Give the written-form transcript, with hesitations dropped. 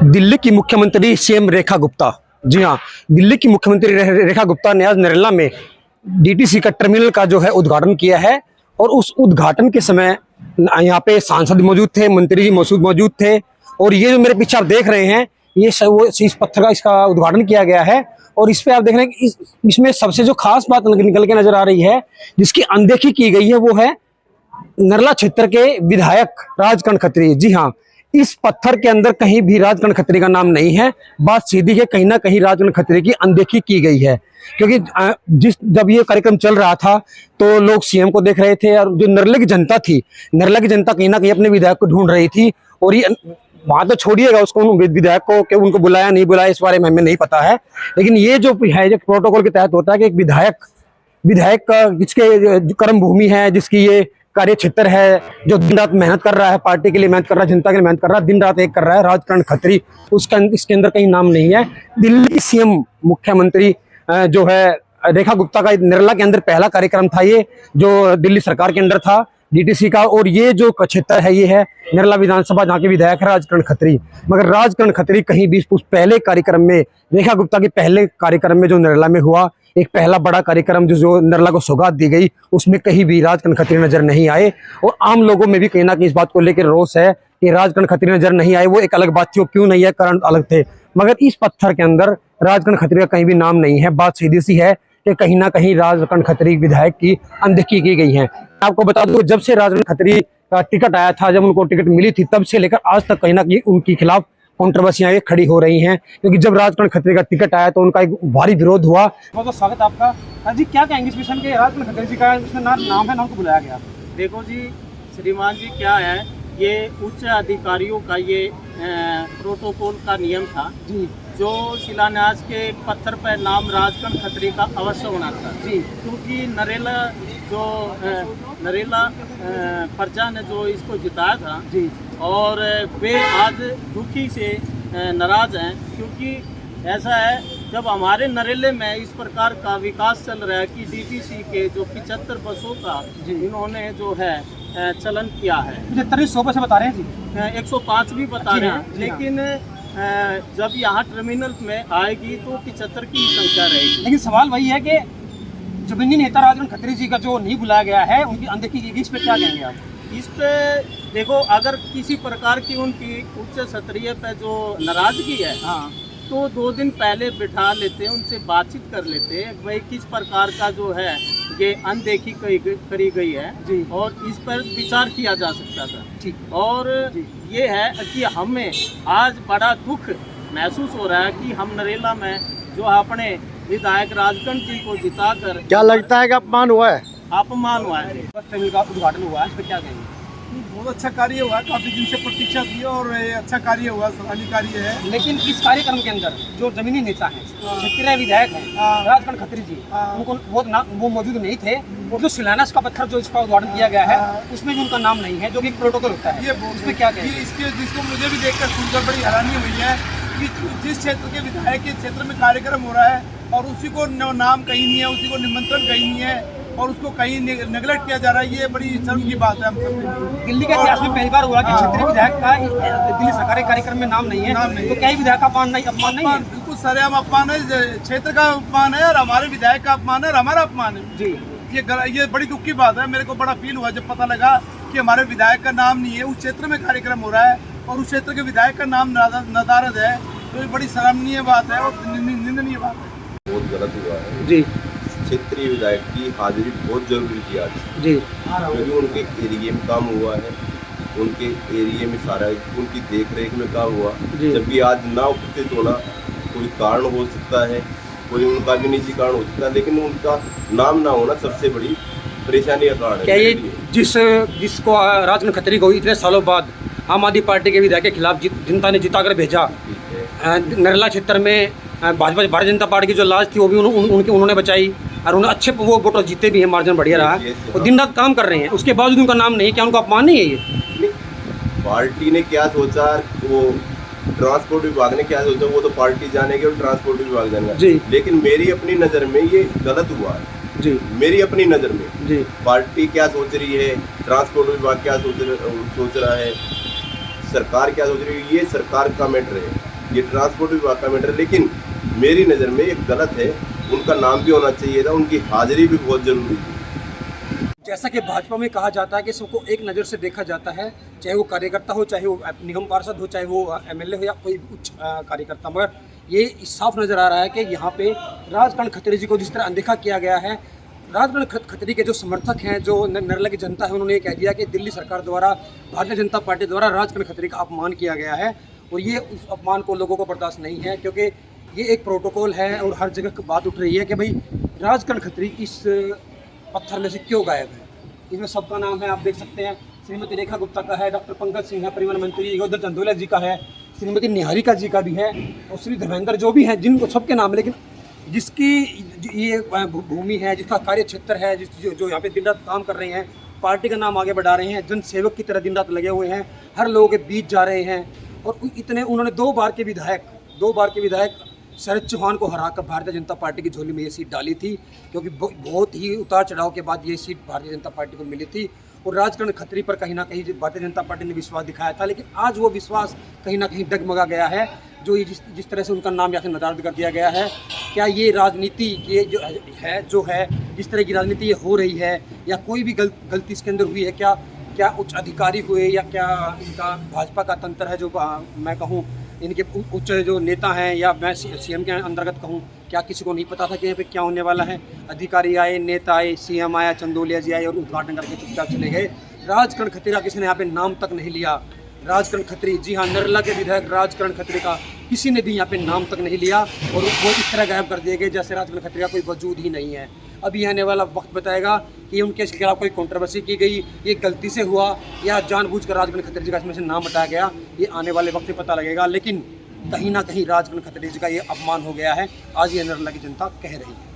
दिल्ली की मुख्यमंत्री सीएम रेखा गुप्ता, जी हाँ, दिल्ली की मुख्यमंत्री रेखा गुप्ता ने आज नरेला में डीटीसी का टर्मिनल का जो है उद्घाटन किया है। और उस उद्घाटन के समय यहाँ पे सांसद मौजूद थे, मंत्री जी मौजूद थे। और ये जो मेरे पीछे आप देख रहे हैं, ये वो इस पत्थर का इसका उद्घाटन किया गया है। और इस पे आप देख रहे हैं कि इसमें सबसे जो खास बात निकल के नजर आ रही है, जिसकी अनदेखी की गई है, वो है नरला क्षेत्र के विधायक राजकरण खत्री। जी हाँ, इस पत्थर के अंदर कहीं भी राजकरण खत्री का नाम नहीं है। बात सीधी है, कहीं ना कहीं राजकरण खत्री की अनदेखी की गई है। क्योंकि जब ये कार्यक्रम चल रहा था तो लोग सीएम को देख रहे थे, और जो नरले की जनता थी, नरला की जनता कहीं ना कहीं अपने विधायक को ढूंढ रही थी। और ये वहां तो छोड़िएगा उसको, विधायक को कि उनको बुलाया नहीं बुलाया इस बारे में हमें नहीं पता है। लेकिन ये जो है, जो प्रोटोकॉल के तहत होता है कि एक विधायक जिसके कर्म भूमि है, जिसकी ये कार्य क्षेत्र है, जो दिन रात मेहनत कर रहा है, पार्टी के लिए मेहनत कर रहा है, जनता के लिए मेहनत कर रहा है, दिन रात एक कर रहा है, राजकरण खत्री, उसका इसके अंदर कहीं नाम नहीं है। दिल्ली सीएम मुख्यमंत्री जो है रेखा गुप्ता का नरला के अंदर पहला कार्यक्रम था, ये जो दिल्ली सरकार के अंदर था डीटीसी का। और ये जो क्षेत्र है, ये है नरला विधानसभा, जहाँ के विधायक है राजकरण खत्री। मगर राजकरण खत्री कहीं भी उस पहले कार्यक्रम में, रेखा गुप्ता के पहले कार्यक्रम में जो नरला में हुआ, एक पहला बड़ा कार्यक्रम जो नरला को सौगात दी गई, उसमें कहीं भी राजकरण खत्री नजर नहीं आए। और आम लोगों में भी कहीं ना कहीं इस बात को लेकर रोष है कि राजकरण खत्री नजर नहीं आए। वो एक अलग बात थी, क्यों नहीं है, कारण अलग थे, मगर इस पत्थर के अंदर राजकरण खत्री का कहीं भी नाम नहीं है। बात सीधी सी है कि कहीं ना कहीं राजकरण खत्री विधायक की अनदेखी की गई है। आपको बता दूं, जब से राजकरण खत्री का टिकट आया था, जब उनको टिकट मिली थी, तब से लेकर आज तक कहीं ना कहीं उनके खिलाफ कंट्रोवर्सियां ये खड़ी हो रही हैं। क्योंकि जब राजकरण खत्री का टिकट आया तो उनका एक भारी विरोध हुआ। बहुत बहुत स्वागत आपका। जी, क्या कहेंगे इस विषय के राजकरण खत्री जी का इसमें नाम है, नाम को बुलाया गया? देखो जी, श्रीमान जी, क्या है, ये उच्च अधिकारियों का ये प्रोटोकॉल का नियम था जी, जो शिलान्यास के पत्थर पर नाम राजकरण खत्री का अवश्य होना था जी। क्योंकि नरेला प्रजा ने जो इसको जिताया था जी, और वे आज दुखी से नाराज हैं। क्योंकि ऐसा है, जब हमारे नरेले में इस प्रकार का विकास चल रहा है कि डीटीसी के जो 75 बसों का इन्होंने जो है चलन किया है। 75 बस बता रहे हैं जी, 105 भी बता रहे हैं, जी लेकिन जब यहाँ टर्मिनल में आएगी तो 75 की संख्या रहेगी। लेकिन सवाल वही है कि जमीनी नेता राजकरण खत्री जी का जो नहीं बुलाया गया है, उनकी अनदेखी की गई, इस पे क्या कहेंगे आप? इस पे देखो, अगर किसी प्रकार की उनकी उच्च स्तरीय पे जो नाराजगी है, हाँ, तो 2 दिन पहले बिठा लेते, उनसे बातचीत कर लेते, भाई किस प्रकार का जो है ये अनदेखी करी गई है जी, और इस पर विचार किया जा सकता था। ठीक। और जी, ये है कि हमें आज बड़ा दुख महसूस हो रहा है कि हम नरेला में जो अपने विधायक राजकरण जी को जिताकर, क्या लगता है कि अपमान हुआ है? अपमान हुआ है। टर्मिनल का उद्घाटन हुआ है, इस पे क्या कहेंगे? बहुत अच्छा कार्य हुआ, काफी दिन से प्रतीक्षा थी और ये अच्छा कार्य हुआ, सराहनीय कार्य है। लेकिन इस कार्यक्रम के अंदर जो जमीनी नेता हैं, क्षेत्रीय विधायक हैं राजकरण खत्री जी, उनको वो मौजूद नहीं थे। और जो शिलान्यास का पत्थर जो इसका उद्घाटन किया गया है, उसमें भी उनका नाम नहीं है, जो भी एक प्रोटोकॉल होता है। इसमें क्या कहेंगे? जिसको मुझे भी देखकर सुनकर बड़ी हैरानी हुई है कि जिस क्षेत्र के विधायक के क्षेत्र में कार्यक्रम हो रहा है और उसी को नाम कहीं नहीं है, उसी को निमंत्रण कहीं नहीं है और उसको कहीं नेगलेक्ट किया जा रहा है, ये बड़ी शर्म की बात है हम सब। दिल्ली के इतिहास में पहली बार हुआ कि क्षेत्रीय विधायक का दिल्ली सरकारी कार्यक्रम में नाम नहीं है। तो क्या ही विधायक का अपमान नहीं है? बिल्कुल सरेआम अपमान है, क्षेत्र का अपमान है और हमारे विधायक का अपमान है और हमारा अपमान है जी। ये बड़ी दुख की बात है। मेरे को बड़ा फील हुआ जब पता लगा कि हमारे विधायक का नाम नहीं है, उस क्षेत्र में कार्यक्रम हो रहा है और उस क्षेत्र के विधायक का नाम नदारद है। तो ये बड़ी सराहनीय बात है और निंदनीय बात है। बहुत गलत हुआ है जी, क्षेत्रीय विधायक की हाजिरी बहुत जरूरी थी आज, जी, क्योंकि उनके एरिया में काम हुआ है, उनके एरिया में सारा उनकी देख रेख में काम हुआ। जबकि आज ना उपस्थित होना कोई कारण हो सकता है, कोई उनका भी निजी कारण हो सकता है, लेकिन उनका नाम ना होना सबसे बड़ी परेशानी का कारण है। क्या ये जिसको राजकरण खत्री को इतने सालों बाद आम आदमी पार्टी के विधायक के खिलाफ जनता ने जिताकर भेजा, नरला क्षेत्र में भाजपा भारतीय जनता पार्टी की जो लाज थी वो भी उन्होंने बचाई और उन्होंने अच्छे वो वोटर जीते भी हैं, मार्जिन बढ़िया रहा और दिन रात काम कर रहे हैं, उसके बावजूद उनका नाम नहीं है। क्या उनका अपमान नहीं है ये? पार्टी ने क्या सोचा, वो ट्रांसपोर्ट विभाग ने क्या सोचा, वो तो पार्टी जानेगी और ट्रांसपोर्ट विभाग जानेगा। लेकिन मेरी अपनी नज़र में ये गलत हुआ है जी, मेरी अपनी नज़र में जी। पार्टी क्या सोच रही है, ट्रांसपोर्ट विभाग क्या सोच रहा है, सरकार क्या सोच रही है, ये सरकार का मैटर है। ये ट्रांसपोर्ट विभाग का मैटर है, लेकिन मेरी नज़र में ये गलत है। उनका नाम भी होना चाहिए था, उनकी हाजिरी भी बहुत ज़रूरी थी। जैसा कि भाजपा में कहा जाता है कि सबको एक नज़र से देखा जाता है, चाहे वो कार्यकर्ता हो, चाहे वो निगम पार्षद हो, चाहे वो एमएलए हो या कोई उच्च कार्यकर्ता, मगर ये साफ नज़र आ रहा है कि यहाँ पे राजकरण खत्री जी को जिस तरह अनदेखा किया गया है। राजकरण खत्री के जो समर्थक हैं, जो नरेला की जनता है, उन्होंने ये कह दिया कि दिल्ली सरकार द्वारा, भारतीय जनता पार्टी द्वारा राजकरण खत्री का अपमान किया गया है और ये उस अपमान को लोगों को बर्दाश्त नहीं है, क्योंकि ये एक प्रोटोकॉल है और हर जगह बात उठ रही है कि भाई राजकरण खत्री इस पत्थर में से क्यों गायब है। इसमें सबका नाम है, आप देख सकते हैं, श्रीमती रेखा गुप्ता का है, डॉक्टर पंकज सिंह है, परिवहन मंत्री योगेंद्र चंदोलिया जी का है, श्रीमती निहारिका जी का भी है और श्री धर्मेंद्र जो भी हैं, जिनको सबके नाम, लेकिन जिसकी ये भूमि है, जिसका कार्य क्षेत्र है, जो यहाँ पे दिन रात काम कर रहे हैं, पार्टी का नाम आगे बढ़ा रहे हैं, जन सेवक की तरह दिन रात लगे हुए हैं, हर लोगों के बीच जा रहे हैं और इतने उन्होंने दो बार के विधायक शरद चौहान को हराकर भारतीय जनता पार्टी की झोली में ये सीट डाली थी, क्योंकि बहुत ही उतार चढ़ाव के बाद ये सीट भारतीय जनता पार्टी को मिली थी और राजकरण खत्री पर कहीं ना कहीं भारतीय जनता पार्टी ने विश्वास दिखाया था, लेकिन आज वो विश्वास कहीं ना कहीं डगमगा गया है। जो ये जिस तरह से उनका नाम यहाँ से नदारद कर दिया गया है, क्या ये राजनीति ये जो है जिस तरह की राजनीति ये हो रही है, या कोई भी गलती इसके अंदर हुई है, क्या उच्च अधिकारी हुए, या क्या इनका भाजपा का तंत्र है, जो मैं कहूँ इनके उच्च जो नेता हैं, या मैं सीएम के अंतर्गत कहूँ, क्या किसी को नहीं पता था कि यहाँ पे क्या होने वाला है। अधिकारी आए, नेता आए, सीएम आया, चंदोलिया जी आए और उद्घाटन करके चुपचाप चले गए। राजकरण खत्री का किसी ने यहाँ पे नाम तक नहीं लिया। राजकरण खत्री, जी हाँ, नरेला के विधायक राजकरण खत्री का किसी ने भी यहाँ पे नाम तक नहीं लिया और वो इस तरह गायब कर दिए गए जैसे राजकरण खत्री का कोई वजूद ही नहीं है। अभी आने वाला वक्त बताएगा कि उनके खिलाफ कोई कंट्रोवर्सी की गई, ये गलती से हुआ या जानबूझकर राजकरण खत्री जी का इसमें से नाम हटाया गया, ये आने वाले वक्त में पता लगेगा। लेकिन कहीं ना कहीं राजकरण खत्री जी का ये अपमान हो गया है, आज ये नरेला की जनता कह रही है।